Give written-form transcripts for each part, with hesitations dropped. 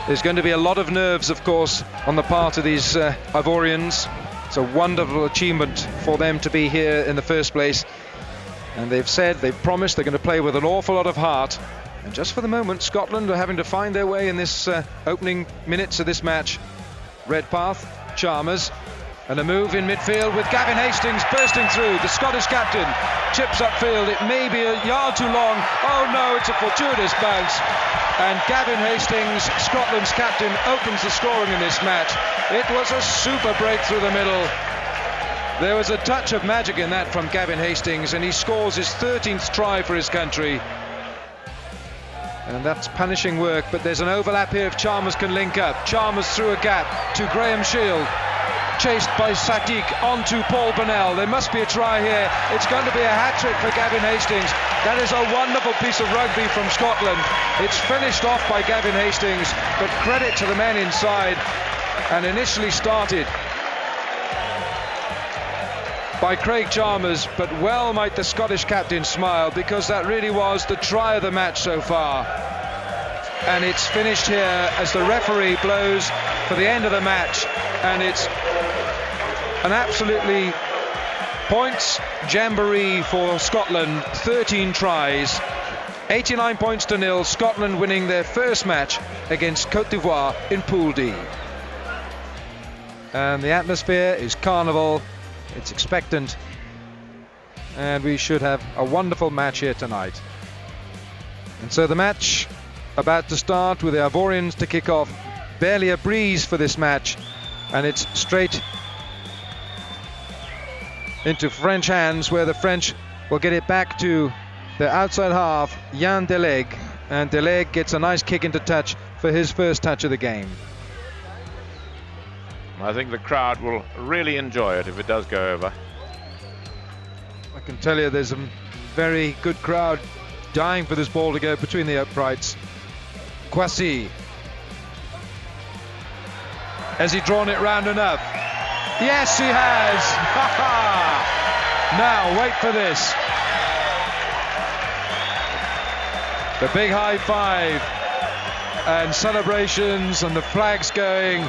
There's going to be a lot of nerves, of course, on the part of these Ivorians. It's a wonderful achievement for them to be here in the first place. And they've promised they're going to play with an awful lot of heart. And just for the moment, Scotland are having to find their way in this opening minutes of this match. Redpath, Chalmers, and a move in midfield with Gavin Hastings bursting through. The Scottish captain chips upfield. It may be a yard too long. Oh no, it's a fortuitous bounce. And Gavin Hastings, Scotland's captain, opens the scoring in this match. It was a super break through the middle. There was a touch of magic in that from Gavin Hastings, and he scores his 13th try for his country. And that's punishing work, but there's an overlap here if Chalmers can link up. Chalmers through a gap to Graham Shield. Chased by Sadiq onto Paul Burnell. There must be a try here. It's going to be a hat-trick for Gavin Hastings. That is a wonderful piece of rugby from Scotland. It's finished off by Gavin Hastings, but credit to the men inside. And initially started by Craig Chalmers, but well might the Scottish captain smile, because that really was the try of the match so far. And it's finished here as the referee blows for the end of the match, and it's an absolutely points jamboree for Scotland. 13 tries, 89 points to nil. Scotland winning their first match against Cote d'Ivoire in Pool D. And the atmosphere is carnival. It's expectant, and we should have a wonderful match here tonight. And so the match about to start with the Ivorians to kick off. Barely a breeze for this match, and it's straight into French hands, where the French will get it back to their outside half, Yann Deleg, and Deleg gets a nice kick into touch for his first touch of the game. I think the crowd will really enjoy it if it does go over. I can tell you there's a very good crowd dying for this ball to go between the uprights. Kwasi. Has he drawn it round enough? Yes, he has! Now, wait for this. The big high five and celebrations and the flags going.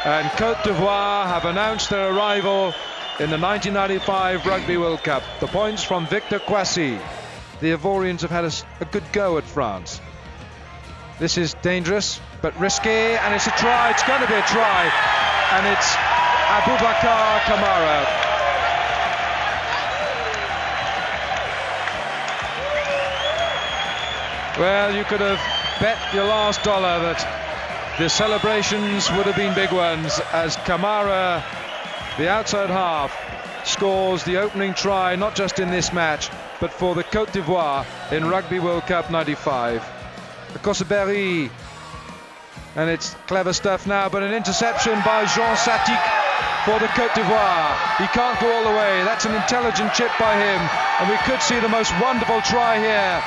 And Cote d'Ivoire have announced their arrival in the 1995 Rugby World Cup. The points from Victor Kwasi. The Ivorians have had a good go at France. This is dangerous, but risky, and it's a try. It's going to be a try, and it's Abubakar Kamara. Well, you could have bet your last dollar that the celebrations would have been big ones, as Kamara, the outside half, scores the opening try, not just in this match, but for the Cote d'Ivoire in Rugby World Cup 95. Kosoberry, and it's clever stuff now, but an interception by Jean Sadiq for the Cote d'Ivoire. He can't go all the way. That's an intelligent chip by him, and we could see the most wonderful try here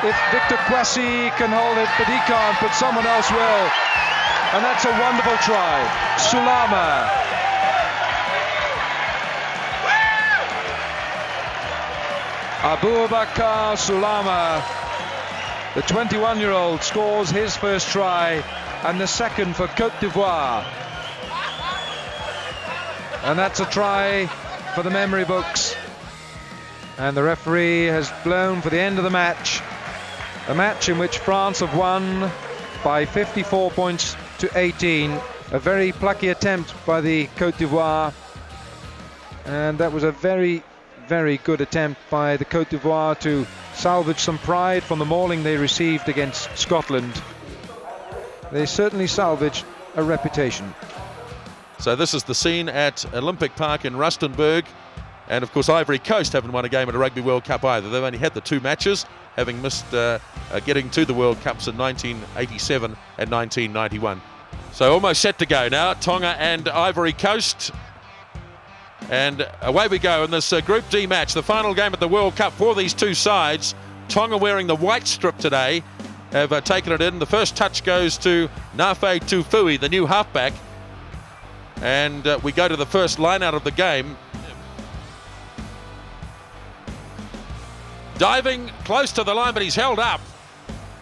if Victor Kwasi can hold it, but he can't, but someone else will. And that's a wonderful try. Sulama. Abubakar Sulama, the 21-year-old, scores his first try and the second for Cote d'Ivoire. And that's a try for the memory books. And the referee has blown for the end of the match. A match in which France have won by 54 points to 18. A very plucky attempt by the Cote d'Ivoire. And that was a very, very good attempt by the Cote d'Ivoire to salvage some pride from the mauling they received against Scotland. They certainly salvaged a reputation. So this is the scene at Olympic Park in Rustenburg. And of course Ivory Coast haven't won a game at a Rugby World Cup either. They've only had the two matches, having missed getting to the World Cups in 1987 and 1991. So almost set to go now, Tonga and Ivory Coast. And away we go in this Group D match, the final game at the World Cup for these two sides. Tonga wearing the white strip today have taken it in. The first touch goes to Nafe Tufui, the new halfback. And we go to the first line out of the game. Diving close to the line, but he's held up.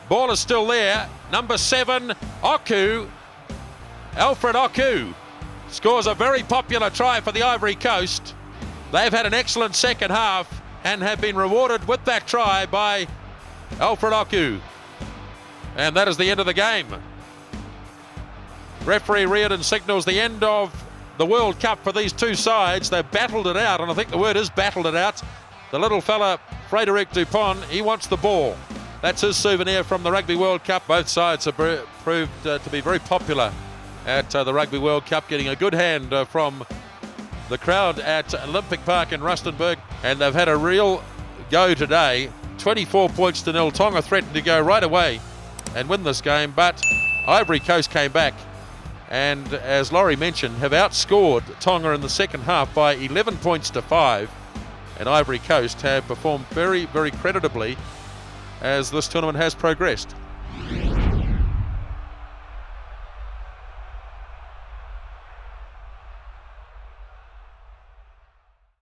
Ball is still there. number 7, Oku, Alfred Oku, scores a very popular try for the Ivory Coast. They've had an excellent second half and have been rewarded with that try by Alfred Oku. And that is the end of the game. Referee Reardon signals the end of the World Cup for these two sides. They've battled it out, and I think the word is battled it out. The little fella, Frédéric Dupont, he wants the ball. That's his souvenir from the Rugby World Cup. Both sides have proved to be very popular at the Rugby World Cup, getting a good hand from the crowd at Olympic Park in Rustenburg, and they've had a real go today. 24 points to 0. Tonga threatened to go right away and win this game, but Ivory Coast came back and, as Laurie mentioned, have outscored Tonga in the second half by 11 points to 5, and Ivory Coast have performed very, very creditably as this tournament has progressed.